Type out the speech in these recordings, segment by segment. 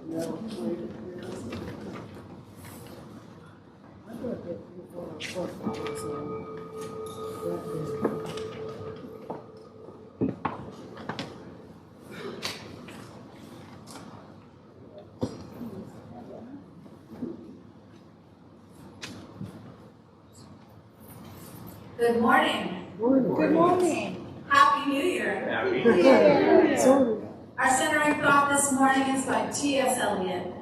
Good morning. Good morning. Happy New Year. Happy New Year. Our centering thought this morning is by T.S. Eliot.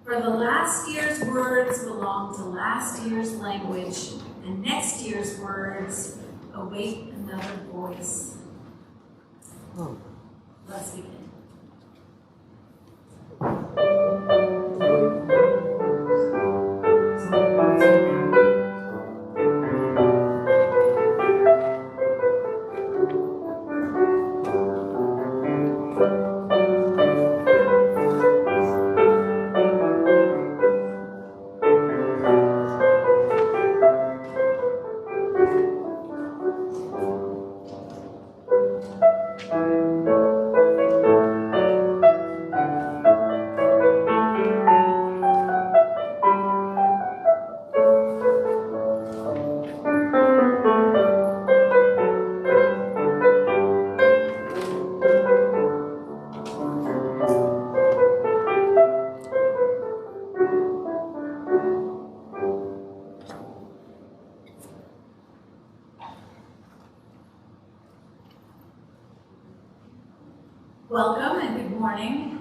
For the last year's words belong to last year's language, and next year's words await another voice. Let's begin. Welcome and good morning.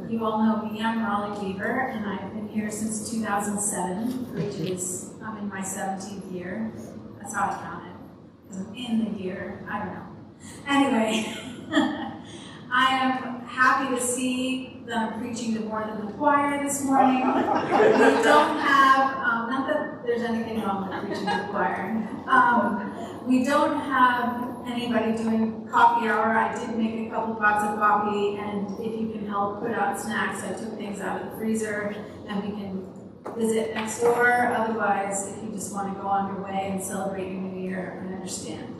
You all know me, I'm Rali Weaver, and I've been here since 2007, which is, I'm in my 17th year. That's how I count it, because I'm in the year, I don't know. Anyway, I am happy to see that I'm preaching to more than the choir this morning. We don't have, not that there's anything wrong with preaching to the choir. We don't have anybody doing coffee hour. I did make a couple pots of coffee, and if you can help put out snacks, I took things out of the freezer, and we can visit next door. Otherwise, if you just want to go on your way and celebrate your new year, I understand.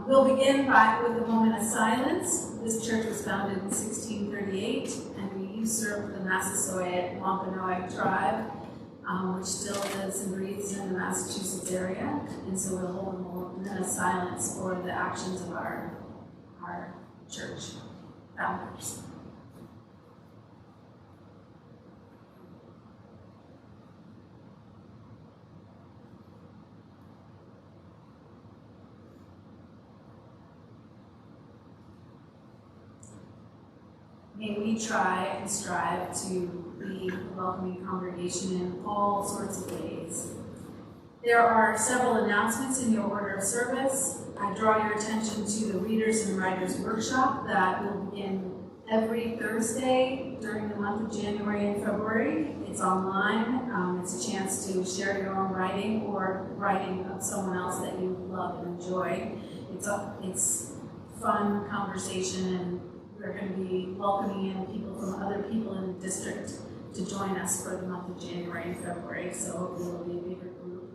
We'll begin with a moment of silence. This church was founded in 1638, and we usurped the Massasoit Wampanoag tribe, which still lives and breathes in the Massachusetts area, and so we'll hold a moment of silence for the actions of our church founders. May we try and strive to be a welcoming congregation in all sorts of ways. There are several announcements in your order of service. I draw your attention to the Readers and Writers Workshop that will begin every Thursday during the month of January and February. It's online. It's a chance to share your own writing or writing of someone else that you love and enjoy. It's fun conversation, and we're going to be welcoming in people from other people in the district to join us for the month of January and February, so hopefully it'll be a bigger group.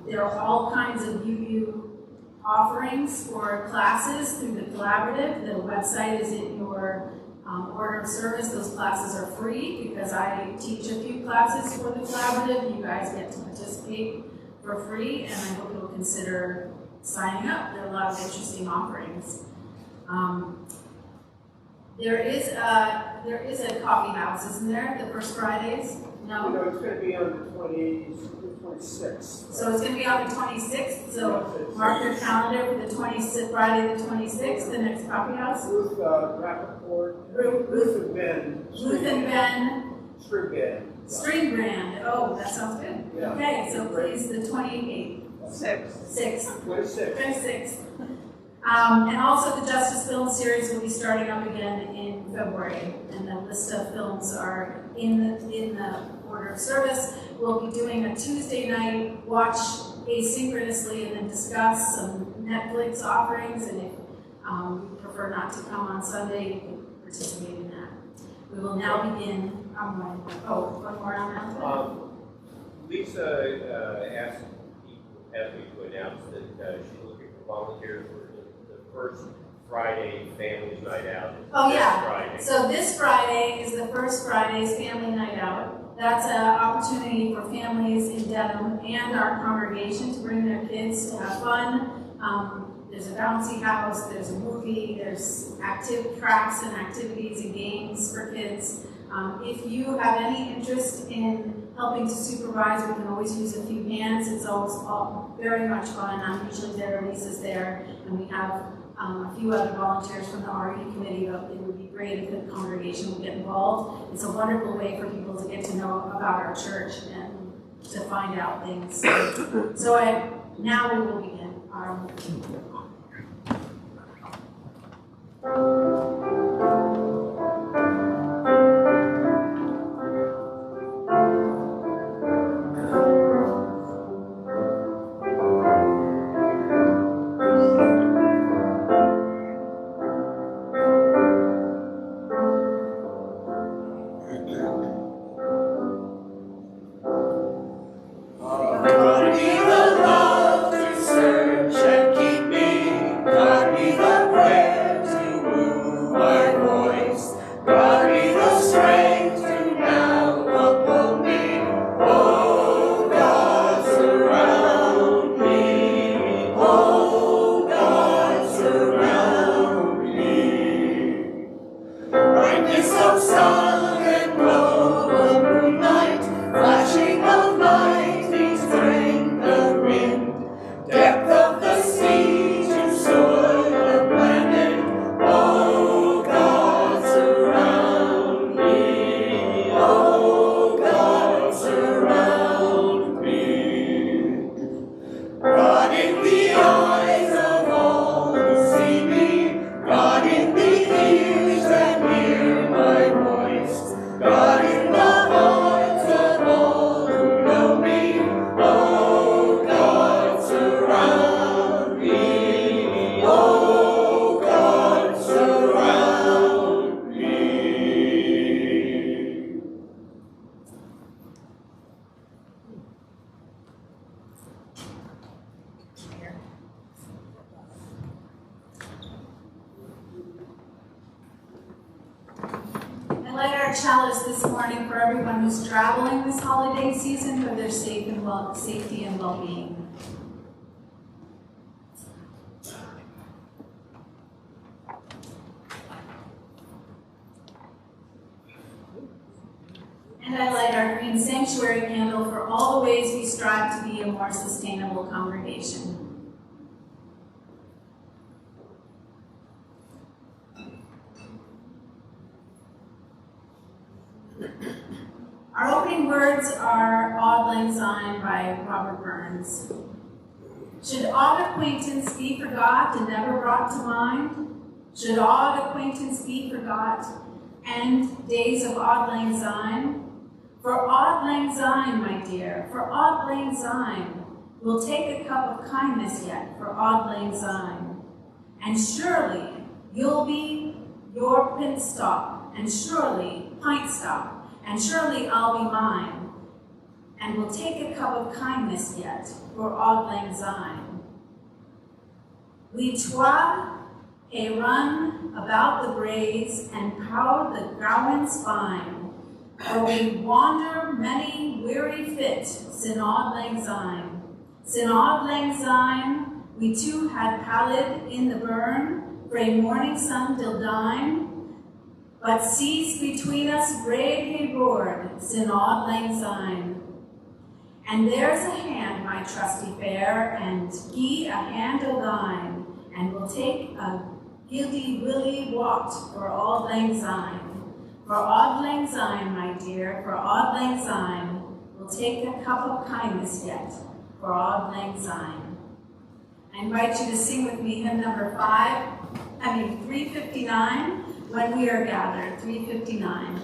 There are all kinds of UU offerings for classes through the collaborative. The website is in your order of service. Those classes are free because I teach a few classes for the collaborative. You guys get to participate for free, and I hope you'll consider signing up. There are a lot of interesting offerings. There is a coffee house, isn't there? The first Fridays? No? No, it's going to be on the 26th. So it's going to be on the 26th. So mark your calendar for the 26th, Friday the 26th, the next coffee house. Ruth Rappaport. Ruth and Ben. Ruth and Ben. String Band. String Brand. Oh, that sounds good. Yeah. Okay, so please, the 28th. 26th. 26th. And also the Justice Film Series will be starting up again in February, and the list of films are in the order of service. We'll be doing a Tuesday night watch asynchronously and then discuss some Netflix offerings, and if you prefer not to come on Sunday, you can participate in that. We will now begin. One more announcement. Lisa asked me to announce that she's looking for volunteers for the first Friday Families Night Out. Oh, This yeah. Friday. So this Friday is the first Friday's Family Night Out. That's an opportunity for families in Dedham and our congregation to bring their kids to have fun. There's a bouncy house, there's a movie, there's active crafts and activities and games for kids. If you have any interest in helping to supervise, we can always use a few hands. It's always very much fun. I'm usually there, Lisa's there, and we have a few other volunteers from the RE committee, but it would be great if the congregation would get involved. It's a wonderful way for people to get to know about our church and to find out things. Now we will begin. This morning for everyone who's traveling this holiday season for their safety and well-being. And I light our green sanctuary candle for all the ways we strive to be a more sustainable congregation. Our opening words are Auld Lang Syne by Robert Burns. Should odd acquaintance be forgot and never brought to mind? Should odd acquaintance be forgot and days of Auld Lang Syne? For Auld Lang Syne, my dear, for Auld Lang Syne, we'll take a cup of kindness yet for Auld Lang Syne. And surely you'll be your pint stop, and surely pint stop, and surely I'll be mine, and we'll take a cup of kindness yet for Auld Lang Syne. We twa a run about the braes and pound the gowan spine, for we wander many weary fit sin Auld Lang Syne. Sin Auld Lang Syne, we two had pallid in the burn, frae morning sun till dine, but seas between us braid hae roared, sin Auld Lang Syne. And there's a hand, my trusty fair, and gie a hand o' thine, and we'll take a gildy willy walk for Auld Lang Syne. For Auld Lang Syne, my dear, for Auld Lang Syne, we'll take a cup of kindness yet for Auld Lang Syne. I invite you to sing with me hymn number 359, When We Are Gathered, 359.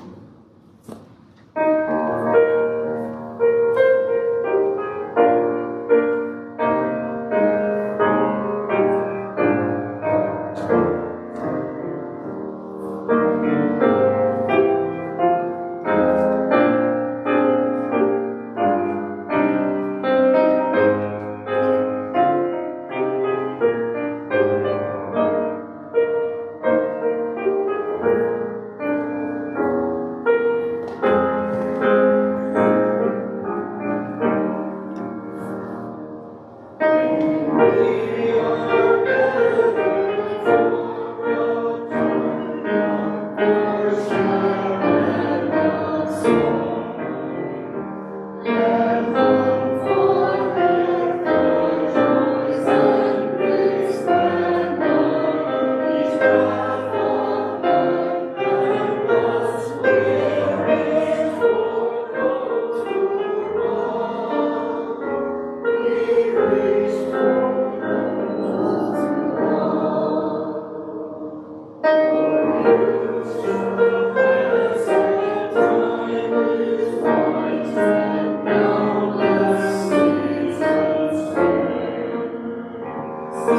Please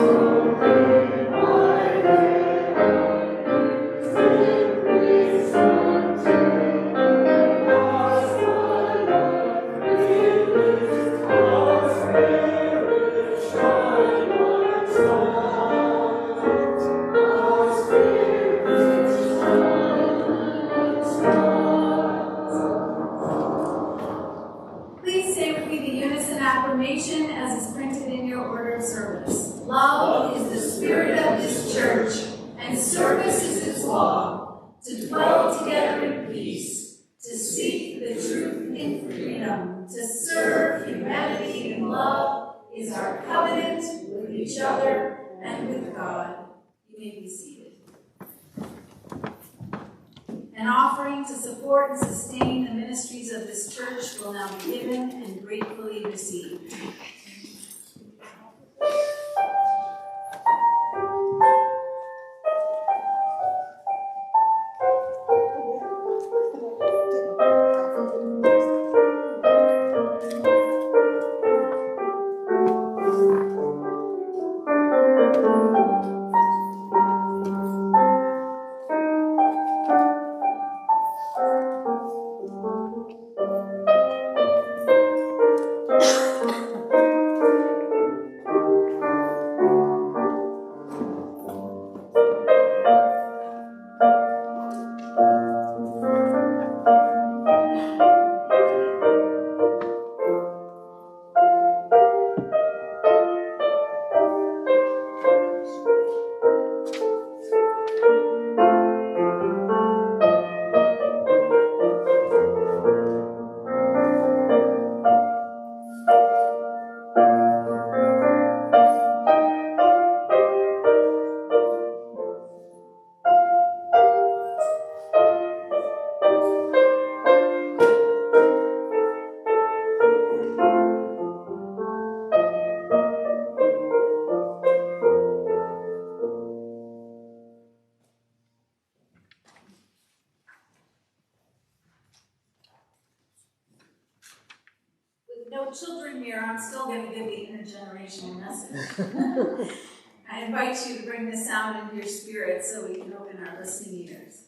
say with me the unison affirmation as is printed in your order of service. Love is the spirit of this church, and service is its law, to dwell together in peace, to seek the truth in freedom, to serve humanity in love is our covenant with each other and with God. You may be seated. An offering to support and sustain the ministries of this church will now be given and gratefully received. No children here, I'm still going to give the intergenerational message. I invite you to bring the sound into your spirit so we can open our listening ears.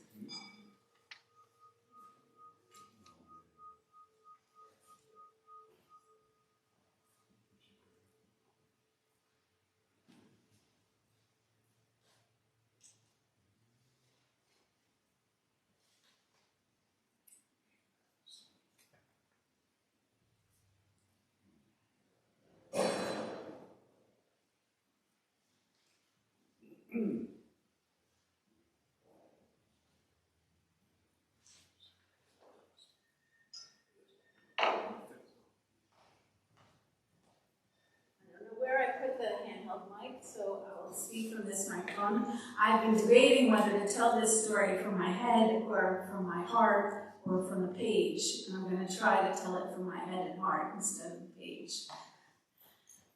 So I will speak from this microphone. I've been debating whether to tell this story from my head or from my heart or from the page. And I'm going to try to tell it from my head and heart instead of the page.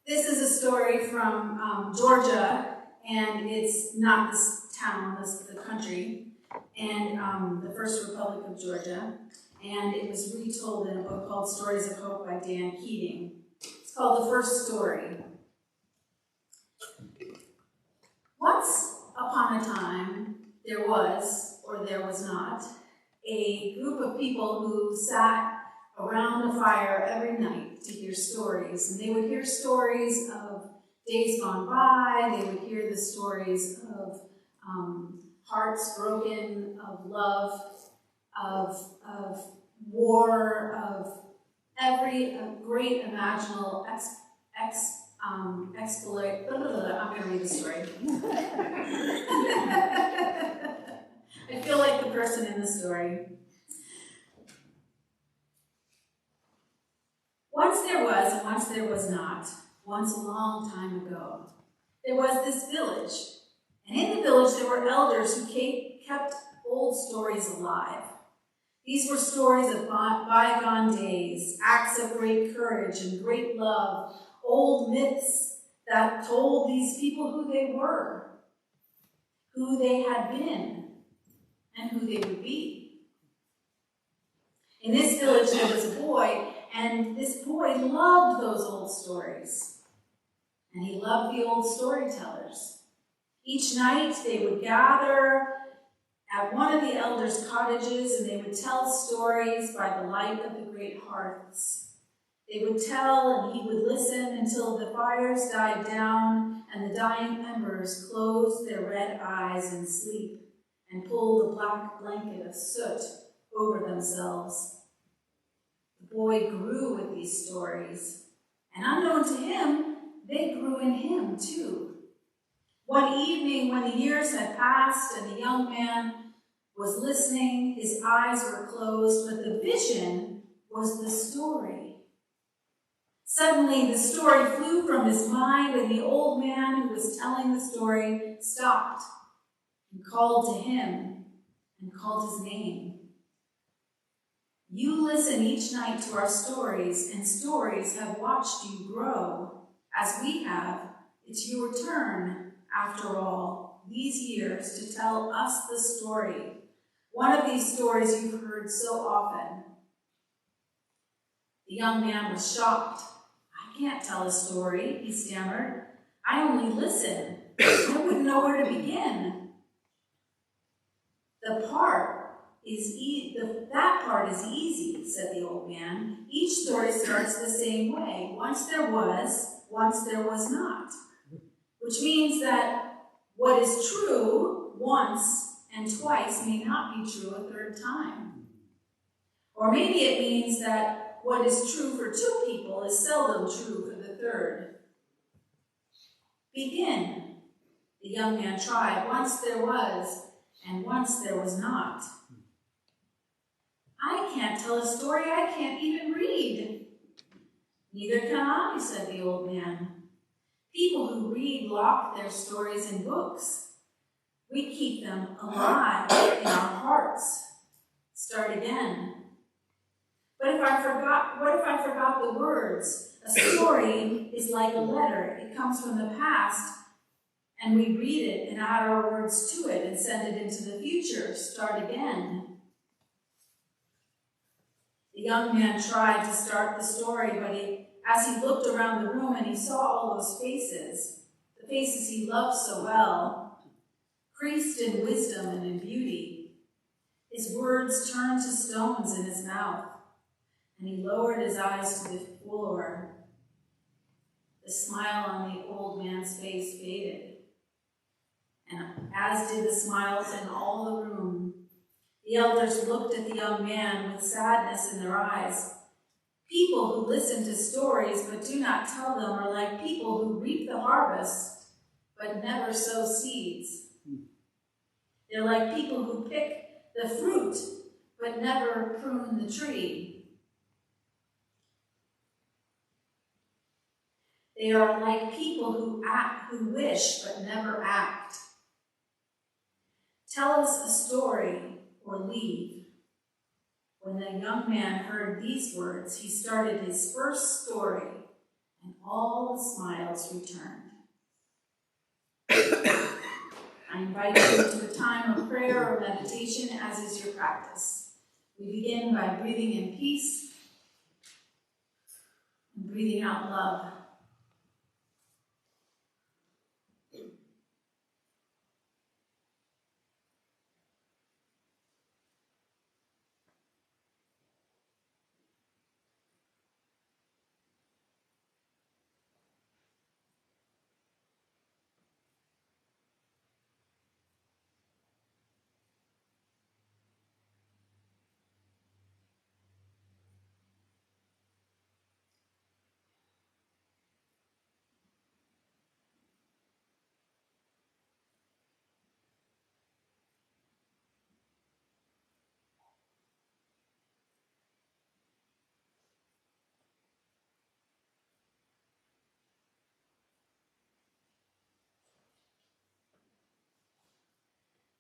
This is a story from Georgia, and it's not this town, this is the country, and the First Republic of Georgia. And it was retold in a book called Stories of Hope by Dan Keating. It's called The First Story. Once upon a time, there was, or there was not, a group of people who sat around a fire every night to hear stories. And they would hear stories of days gone by, they would hear the stories of hearts broken, of love, of war, of every great imaginable exploit. I'm going to read the story. I feel like the person in the story. Once there was, and once there was not, once a long time ago, there was this village. And in the village there were elders who kept old stories alive. These were stories of bygone days, acts of great courage and great love, old myths that told these people who they were, who they had been, and who they would be. In this village there was a boy, and this boy loved those old stories. and he loved the old storytellers. Each night they would gather at one of the elders' cottages, and they would tell stories by the light of the great hearths. They would tell, and he would listen until the fires died down and the dying embers closed their red eyes in sleep and pulled a black blanket of soot over themselves. The boy grew with these stories, and unknown to him, they grew in him too. One evening, when the years had passed and the young man was listening, his eyes were closed, but the vision was the story. Suddenly, the story flew from his mind, and the old man who was telling the story stopped and called to him and called his name. You listen each night to our stories, and stories have watched you grow. As we have, it's your turn, after all, these years to tell us the story. One of these stories you've heard so often. The young man was shocked. I can't tell a story, he stammered. I only listen. I wouldn't know where to begin. That part is easy, said the old man. Each story starts the same way. Once there was not. Which means that what is true once and twice may not be true a third time. Or maybe it means that what is true for two people is seldom true for the third. Begin, the young man tried. Once there was, and once there was not. I can't tell a story I can't even read. Neither can I, said the old man. People who read lock their stories in books. We keep them alive in our hearts. Start again. What if I forgot the words? A story is like a letter. It comes from the past, and we read it and add our words to it and send it into the future. Start again. The young man tried to start the story, but as he looked around the room and he saw all those faces, the faces he loved so well, creased in wisdom and in beauty, his words turned to stones in his mouth, and he lowered his eyes to the floor. The smile on the old man's face faded, and as did the smiles in all the room. The elders looked at the young man with sadness in their eyes. People who listen to stories but do not tell them are like people who reap the harvest but never sow seeds. They're like people who pick the fruit but never prune the tree. They are like people who wish but never act. Tell us a story or leave. When the young man heard these words, he started his first story, and all the smiles returned. I invite you to a time of prayer or meditation, as is your practice. We begin by breathing in peace and breathing out love.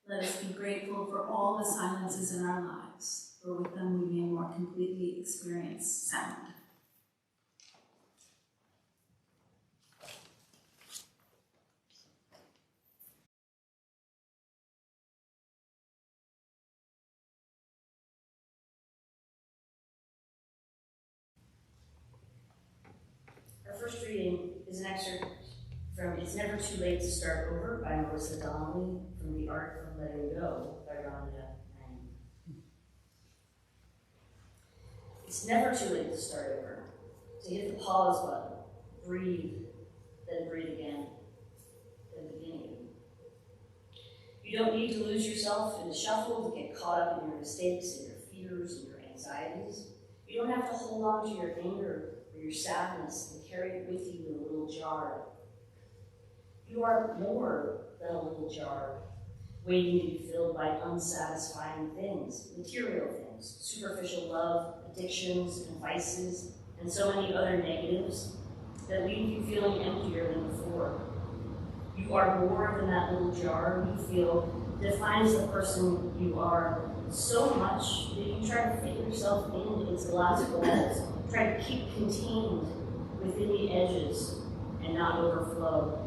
Let us be grateful for all the silences in our lives, for with them we may more completely experience sound. Our first reading is an excerpt from It's Never Too Late to Start Over by Marissa Donnelly, from The Art of Letting Go by Rhonda. It's never too late to start over, to hit the pause button, breathe, then breathe again, then begin again. You don't need to lose yourself in the shuffle to get caught up in your mistakes and your fears and your anxieties. You don't have to hold on to your anger or your sadness and carry it with you in a little jar. You are more than a little jar, waiting to be filled by unsatisfying things, material things, superficial love, addictions and vices, and so many other negatives that leave you feeling emptier than before. You are more than that little jar you feel defines the person you are so much that you try to fit yourself into its glass walls, try to keep contained within the edges and not overflow.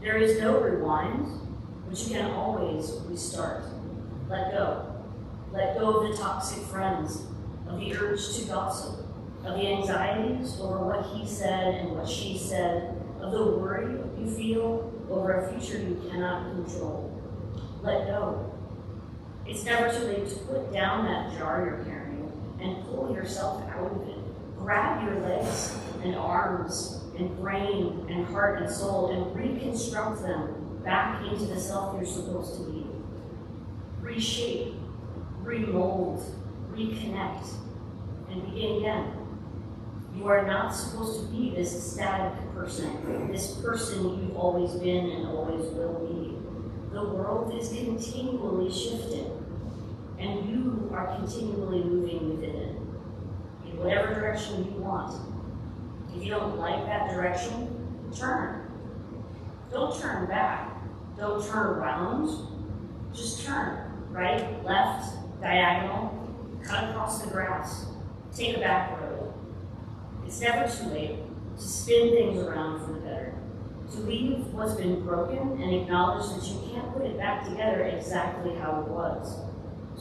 There is no rewind, but you can always restart. Let go. Let go of the toxic friends, of the urge to gossip, of the anxieties over what he said and what she said, of the worry you feel over a future you cannot control. Let go. It's never too late to put down that jar you're carrying and pull yourself out of it. Grab your legs and arms and brain and heart and soul and reconstruct them back into the self you're supposed to be. Reshape, remold, reconnect, and begin again. You are not supposed to be this static person, this person you've always been and always will be. The world is continually shifting, and you are continually moving within it, in whatever direction you want. If you don't like that direction, turn. Don't turn back. Don't turn around. Just turn. Right, left, diagonal, cut across the grass. Take a back road. It's never too late to spin things around for the better, to leave what's been broken and acknowledge that you can't put it back together exactly how it was,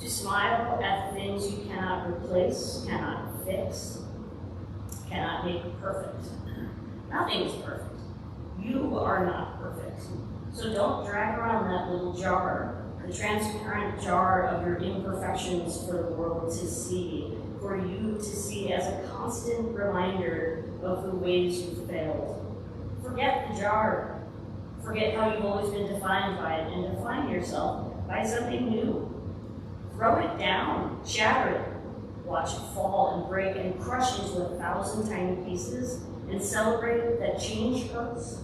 to smile at the things you cannot replace, cannot fix, cannot make perfect. Nothing is perfect. You are not perfect. So don't drag around that little jar, the transparent jar of your imperfections for the world to see, for you to see as a constant reminder of the ways you've failed. Forget the jar. Forget how you've always been defined by it, and define yourself by something new. Throw it down, shatter it, watch it fall and break and crush into 1,000 tiny pieces, and celebrate that change hurts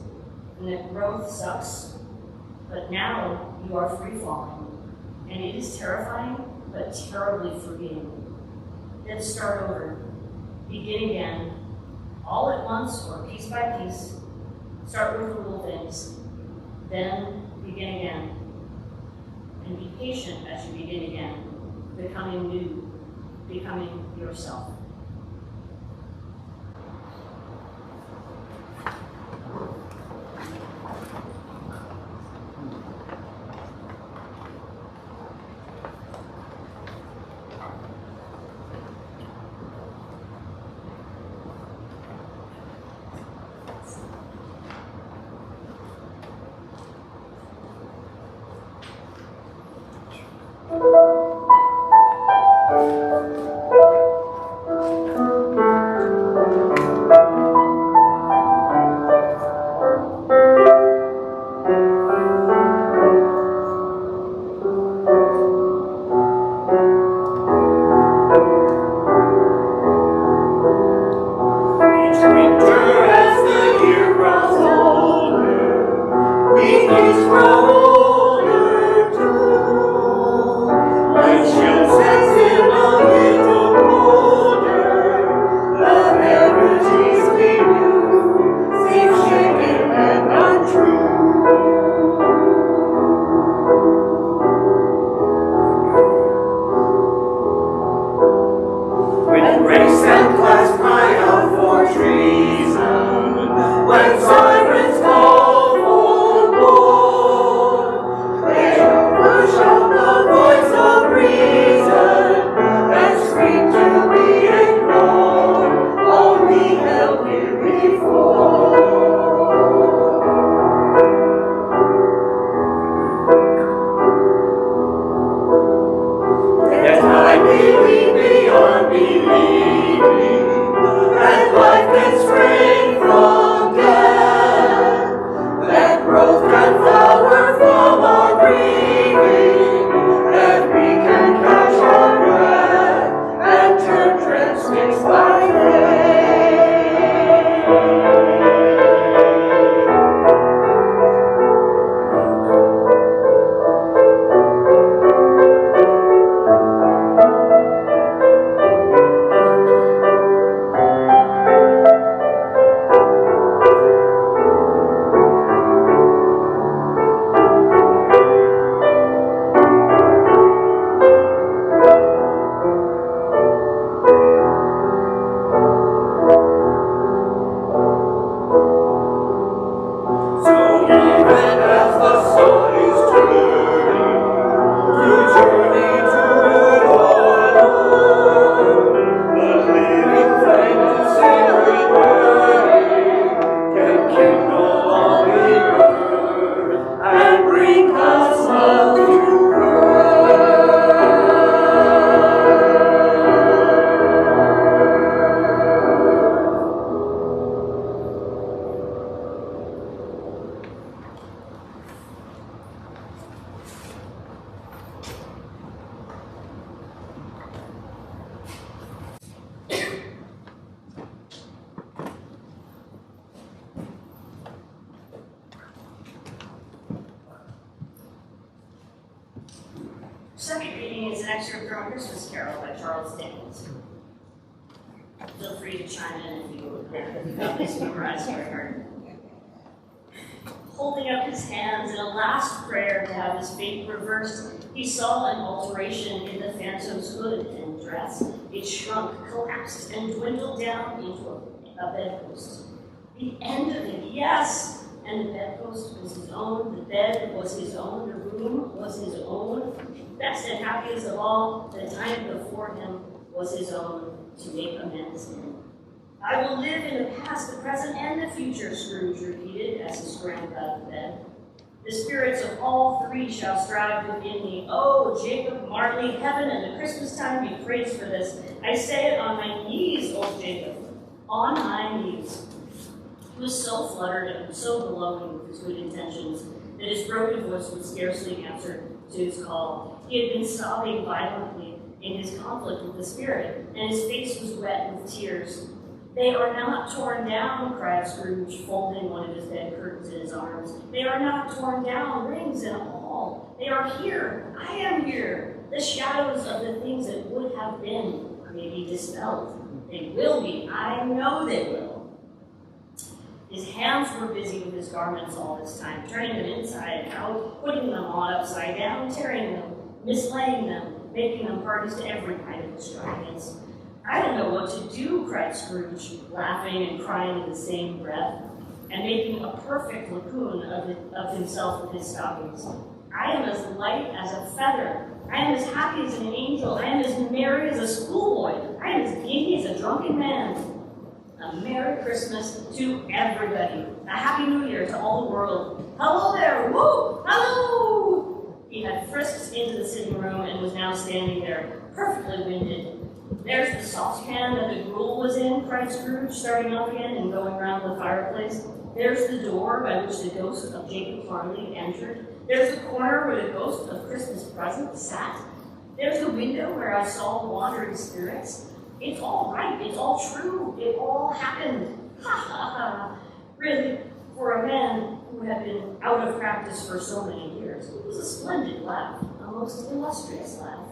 and that growth sucks. But now you are free falling, and it is terrifying, but terribly freeing. Then start over, begin again, all at once or piece by piece. Start with the little things, then begin again. And be patient as you begin again, becoming new, becoming yourself. Push up the voice of reason and Yet I believe beyond believing that life can spring from death, that growth can flower from our grieving, that we can catch our breath and turn drenched in by faith. So even as the sun is turning to journey to dawn, the living flame and sacred burning can kindle on the earth and bring God's love to earth. Second reading is an excerpt from Christmas Carol by Charles Dickens. Feel free to chime in if you got this memorized by heart. Holding up his hands in a last prayer to have his fate reversed, he saw an alteration in the phantom's hood and dress. It shrunk, collapsed, and dwindled down into a bedpost. The end of it, yes! And the bedpost was his own, the bed was his own, the room was his own. Best and happiest of all, the time before him was his own to make amends in. I will live in the past, the present, and the future, Scrooge repeated as he scrambled out of bed. The spirits of all three shall strive within me. Oh, Jacob, Marley, heaven and the Christmas time be praised for this. I say it on my knees, old Jacob, on my knees. He was so fluttered and so glowing with his good intentions that his broken voice would scarcely answer to his call. He had been sobbing violently in his conflict with the spirit, and his face was wet with tears. They are not torn down, cried Scrooge, folding one of his bed curtains in his arms. They are not torn down, rings and all. They are here. I am here. The shadows of the things that would have been may be dispelled. They will be. I know they will. His hands were busy with his garments all this time, turning them inside out, putting them on upside down, tearing them, mislaying them, making them parties to every kind of extravagance. I don't know what to do, cried Scrooge, laughing and crying in the same breath, and making a perfect lacoon of himself with his stockings. I am as light as a feather. I am as happy as an angel. I am as merry as a schoolboy. I am as giddy as a drunken man. A Merry Christmas to everybody. A Happy New Year to all the world. Hello there, woo, hello! He had frisked into the sitting room and was now standing there, perfectly winded. There's the saucepan that the gruel was in, cried Scrooge, starting off again and going round the fireplace. There's the door by which the ghost of Jacob Marley entered. There's the corner where the ghost of Christmas present sat. There's the window where I saw wandering spirits. It's all right, it's all true, it all happened. Ha ha ha. Really, for a man who had been out of practice for so many years, it was a splendid laugh, a most illustrious laugh.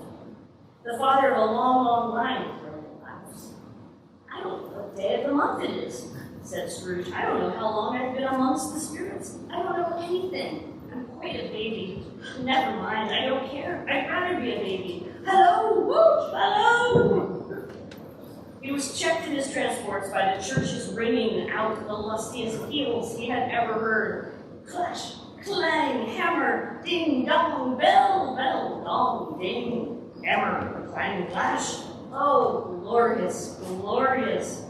The father of a long, long line of brilliant laughs. I don't know what day of the month it is, said Scrooge. I don't know how long I've been amongst the spirits. I don't know anything. I'm quite a baby. Never mind, I don't care. I'd rather be a baby. Hello, whoop, hello! He was checked in his transports by the church's ringing out the lustiest peals he had ever heard. Clash, clang, hammer, ding, dong, bell, bell, dong, ding, hammer, clang, clash. Oh, glorious, glorious.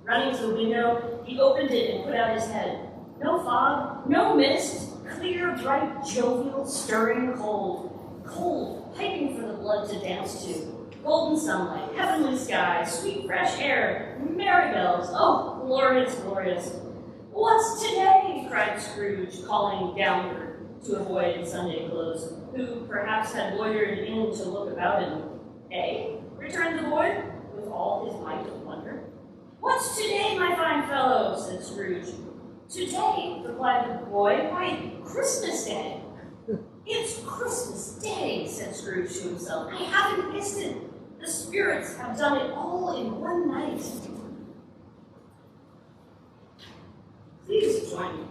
Running to the window, he opened it and put out his head. No fog, no mist, clear, bright, jovial, stirring cold. Cold, piping for the blood to dance to. Golden sunlight, heavenly sky, sweet fresh air, merry bells. Oh, glorious, glorious. What's today? Cried Scrooge, calling downward to avoid Sunday clothes, who perhaps had loitered in to look about him. Eh? Returned the boy, with all his might of wonder. What's today, my fine fellow? Said Scrooge. Today, replied the boy, why, Christmas Day. It's Christmas Day, said Scrooge to himself. I haven't missed it. The spirits have done it all in one night. Please join me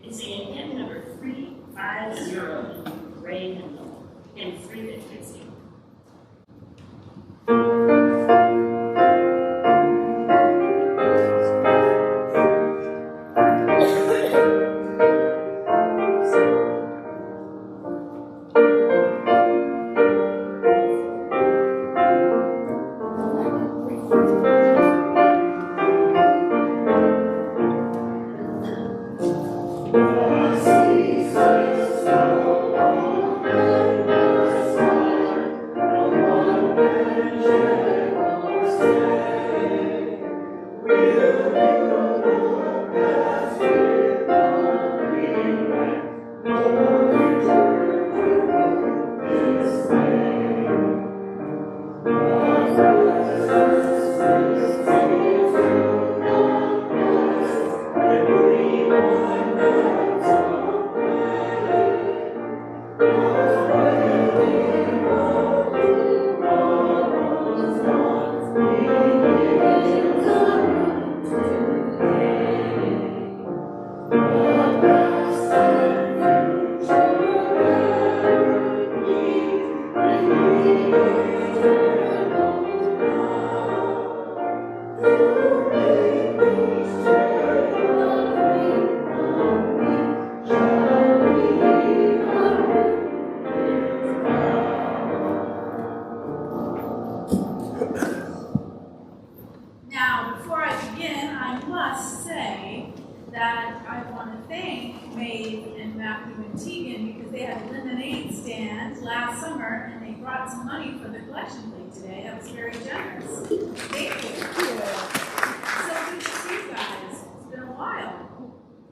in singing hymn number 350 in gray hymnal, hymn 350. Now, before I begin, I must say that I want to thank Maeve and Matthew and Tegan because they had a lemonade stand last summer and they brought some money for the collection plate today. That was very generous. Thank you. So good to see you guys. It's been a while.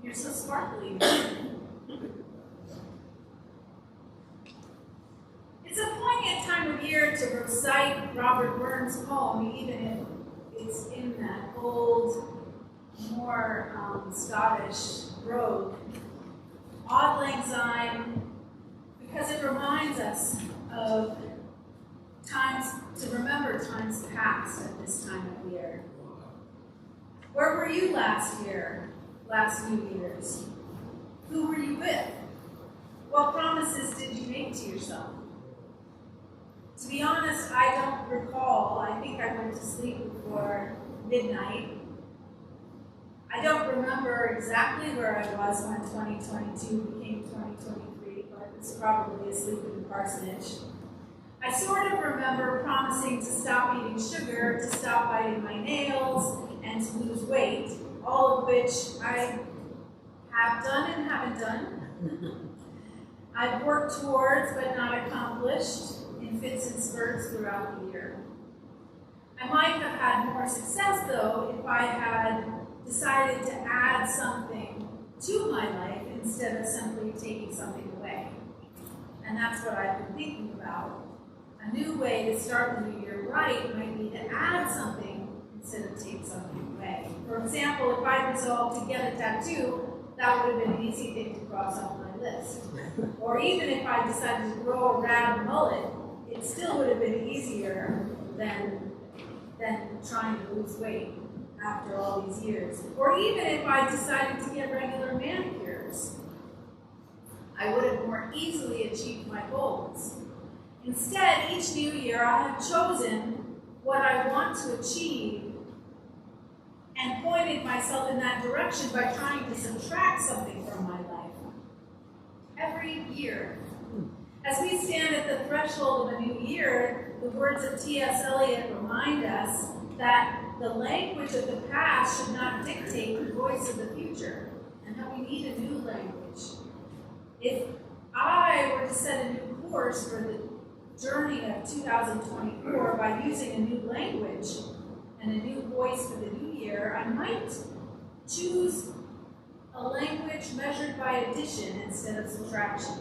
You're so sparkly. It's a poignant time of year to recite Robert Burns' poem, even if it's in that old, more Scottish brogue. Auld Lang Syne, because it reminds us of times, to remember times past at this time of year. Where were you last year, last New Year's? Who were you with? What promises did you make to yourself? To be honest, I don't recall. I think I went to sleep before midnight. I don't remember exactly where I was when 2022 became 2023, but it's probably asleep in the parsonage. I sort of remember promising to stop eating sugar, to stop biting my nails, and to lose weight, all of which I have done and haven't done. I've worked towards but not accomplished in fits and spurts throughout the year. I might have had more success, though, if I had decided to add something to my life instead of simply taking something away. And that's what I've been thinking about. A new way to start the new year right might be to add something instead of take something away. For example, if I resolved to get a tattoo, that would have been an easy thing to cross off my list. Or even if I decided to grow a rad mullet, it still would have been easier than trying to lose weight after all these years. Or even if I decided to get regular manicures, I would have more easily achieved my goals. Instead, each new year I have chosen what I want to achieve and pointed myself in that direction by trying to subtract something from my life. Every year. As we stand at the threshold of a new year, the words of T.S. Eliot remind us that the language of the past should not dictate the voice of the future. And that we need a new language. If I were to set a new course for the journey of 2024 by using a new language and a new voice for the new year, I might choose a language measured by addition instead of subtraction,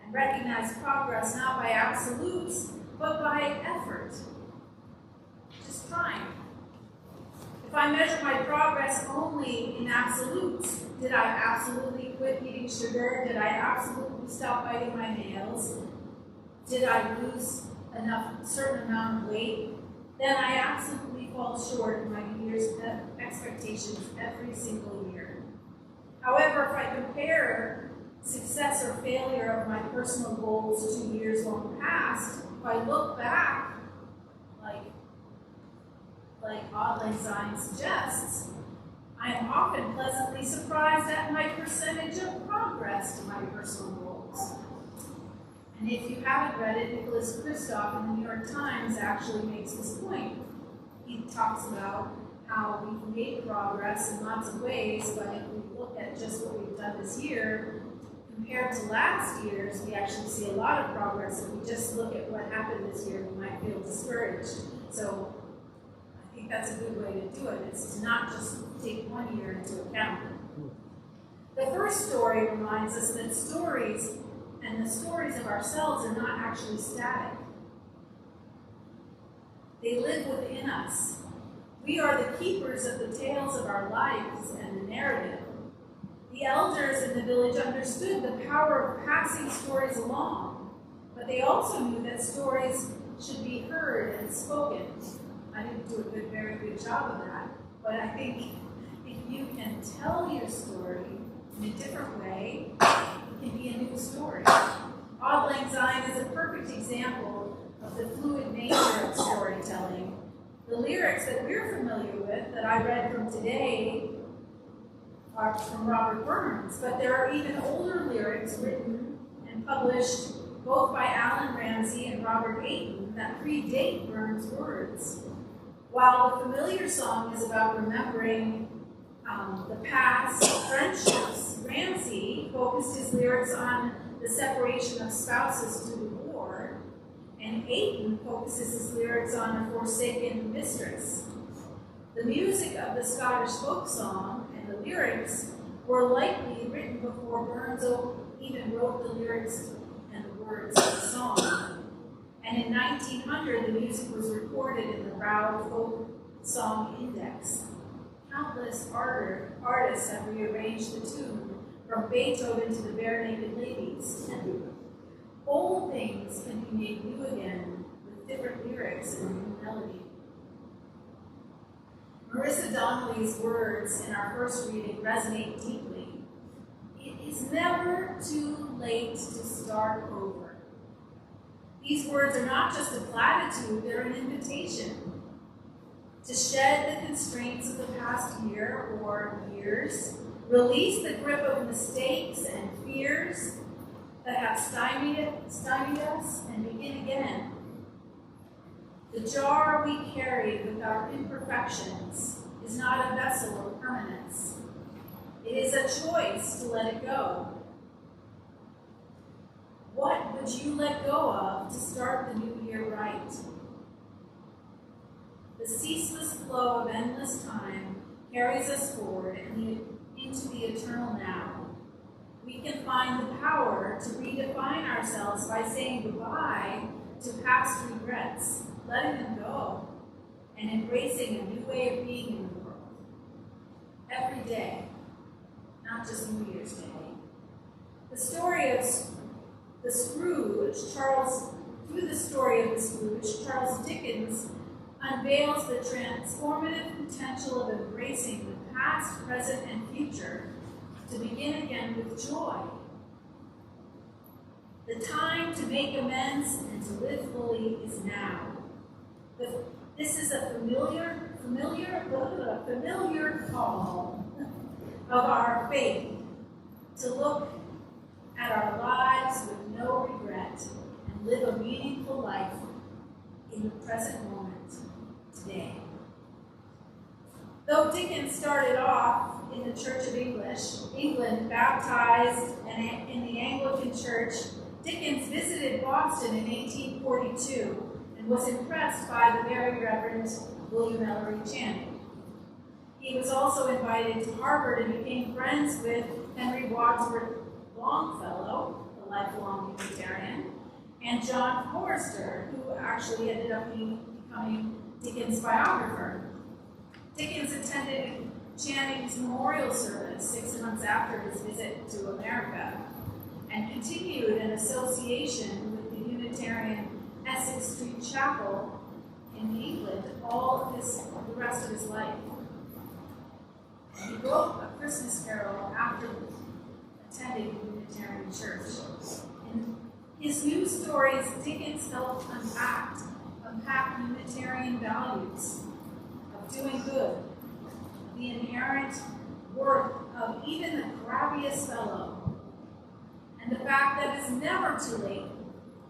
and recognize progress not by absolutes, but by effort. Just trying. If I measure my progress only in absolutes, did I absolutely quit eating sugar? Did I absolutely stop biting my nails? Did I lose a certain amount of weight? Then I absolutely fall short of my New Year's expectations every single year. However, if I compare success or failure of my personal goals to years long past, if I look back, like Auld Lang Syne suggests, I am often pleasantly surprised at my percentage of progress to my personal goals. And if you haven't read it, Nicholas Kristof in the New York Times actually makes this point. He talks about how we've made progress in lots of ways, but if we look at just what we've done this year, compared to last year's, we actually see a lot of progress. If we just look at what happened this year, we might feel discouraged. So I think that's a good way to do it. It's to not just take one year into account. The first story reminds us that stories and the stories of ourselves are not actually static. They live within us. We are the keepers of the tales of our lives and the narrative. The elders in the village understood the power of passing stories along, but they also knew that stories should be heard and spoken. I didn't do a very good job of that, but I think if you can tell your story in a different way, it can be a new story. Auld Lang Syne is a perfect example of the fluid nature of storytelling. The lyrics that we're familiar with, that I read from today, are from Robert Burns, but there are even older lyrics written and published both by Alan Ramsey and Robert Ayton that predate Burns' words. While the familiar song is about remembering the past friendships, Ramsey focused his lyrics on the separation of spouses through the war, and Ayton focuses his lyrics on a forsaken mistress. The music of the Scottish folk song and the lyrics were likely written before Burns even wrote the lyrics and the words of the song. And in 1900, the music was recorded in the Rali Folk Song Index. Countless artists have rearranged the tune, from Beethoven to the Bare Naked Ladies. Old things can be made new again with different lyrics and new melody. Marissa Donnelly's words in our first reading resonate deeply. It is never too late to start over. These words are not just a platitude, they're an invitation to shed the constraints of the past year or years, release the grip of mistakes and fears that have stymied us, and begin again. The jar we carry with our imperfections is not a vessel of permanence. It is a choice to let it go. What would you let go of to start the new year right? The ceaseless flow of endless time carries us forward and into the eternal now. We can find the power to redefine ourselves by saying goodbye to past regrets, letting them go, and embracing a new way of being in the world. Every day, not just New Year's Day. The story of the Scrooge, through the story of the Scrooge, Charles Dickens unveils the transformative potential of embracing the past, present, and future to begin again with joy. The time to make amends and to live fully is now. This is a familiar call of our faith to look at our lives with no regret and live a meaningful life in the present moment today. Though Dickens started off in the Church of England, baptized and in the Anglican Church, Dickens visited Boston in 1842 and was impressed by the Very Reverend William Ellery Channing. He was also invited to Harvard and became friends with Henry Wadsworth Longfellow, a lifelong Unitarian, and John Forster, who actually ended up becoming Dickens' biographer. Dickens attended Channing's memorial service 6 months after his visit to America and continued an association with the Unitarian Essex Street Chapel in England the rest of his life. He wrote A Christmas Carol after attending the Unitarian Church. In his news stories, Dickens helped unpack Unitarian values of doing good, the inherent worth of even the crabbiest fellow, and the fact that it's never too late,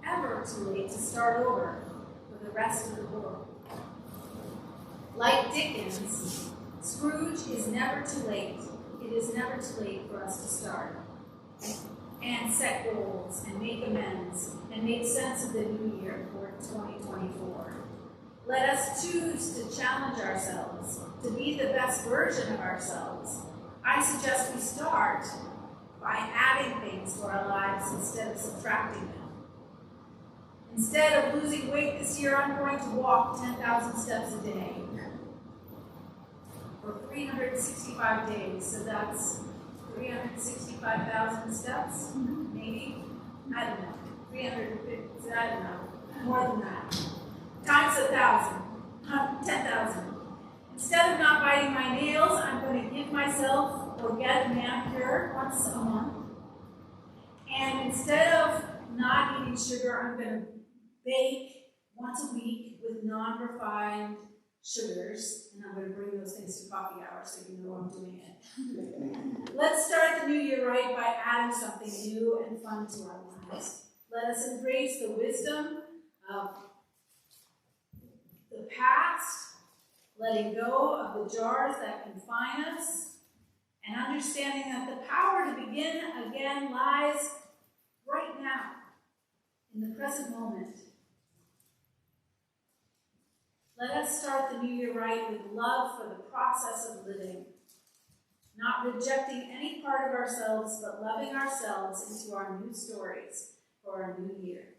ever too late to start over for the rest of the world. Like Dickens, Scrooge is never too late. It is never too late for us to start and set goals and make amends and make sense of the new year for 2024. Let us choose to challenge ourselves, to be the best version of ourselves. I suggest we start by adding things to our lives instead of subtracting them. Instead of losing weight this year, I'm going to walk 10,000 steps a day for 365 days. So that's 365,000 steps, maybe? I don't know. 350, I don't know. More than that. Times 1,000, 10,000. Instead of not biting my nails, I'm going to give myself or get a manicure once a month. And instead of not eating sugar, I'm going to bake once a week with non-refined sugars. And I'm going to bring those things to coffee hour so you know I'm doing it. Let's start the new year right by adding something new and fun to our lives. Let us embrace the wisdom of the past, letting go of the jars that confine us, and understanding that the power to begin again lies right now, in the present moment. Let us start the new year right with love for the process of living, not rejecting any part of ourselves, but loving ourselves into our new stories for our new year.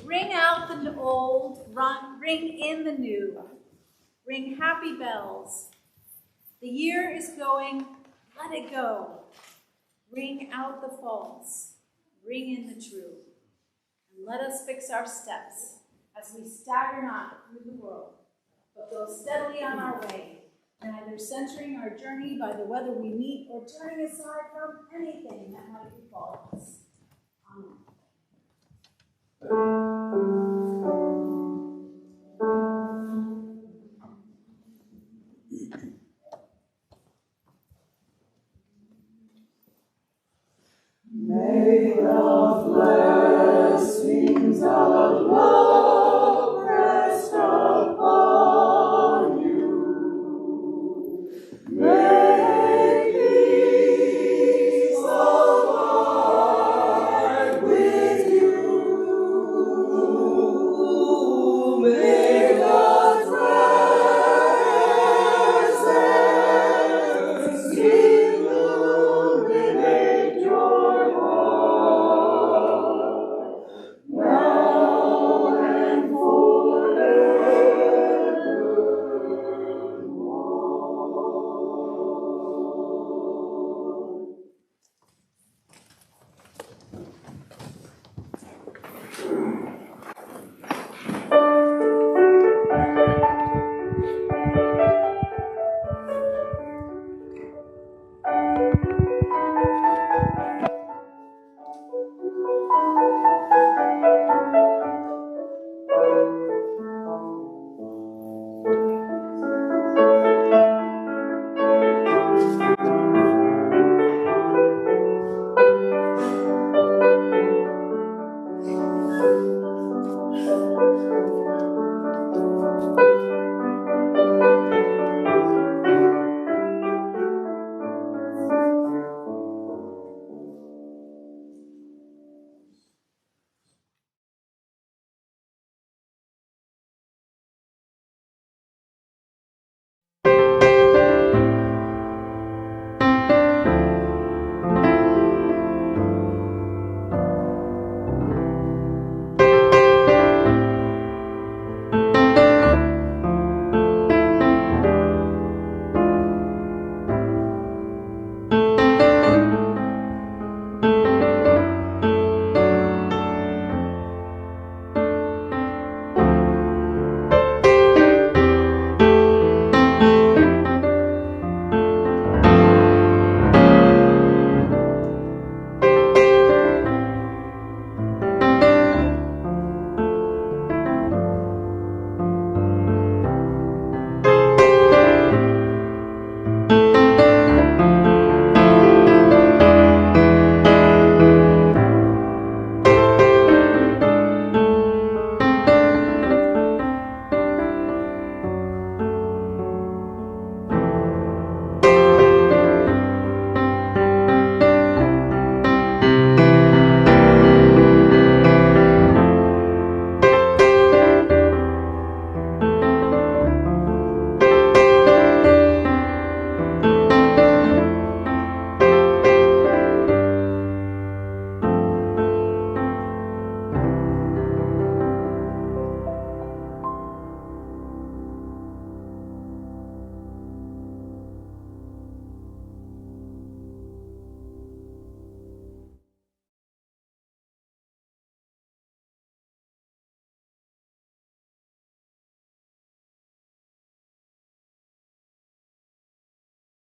Ring out the old, ring in the new. Ring happy bells. The year is going, let it go. Ring out the false, ring in the true. And let us fix our steps as we stagger not through the world, but go steadily on our way, neither centering our journey by the weather we meet or turning aside from anything that might befall us. Amen.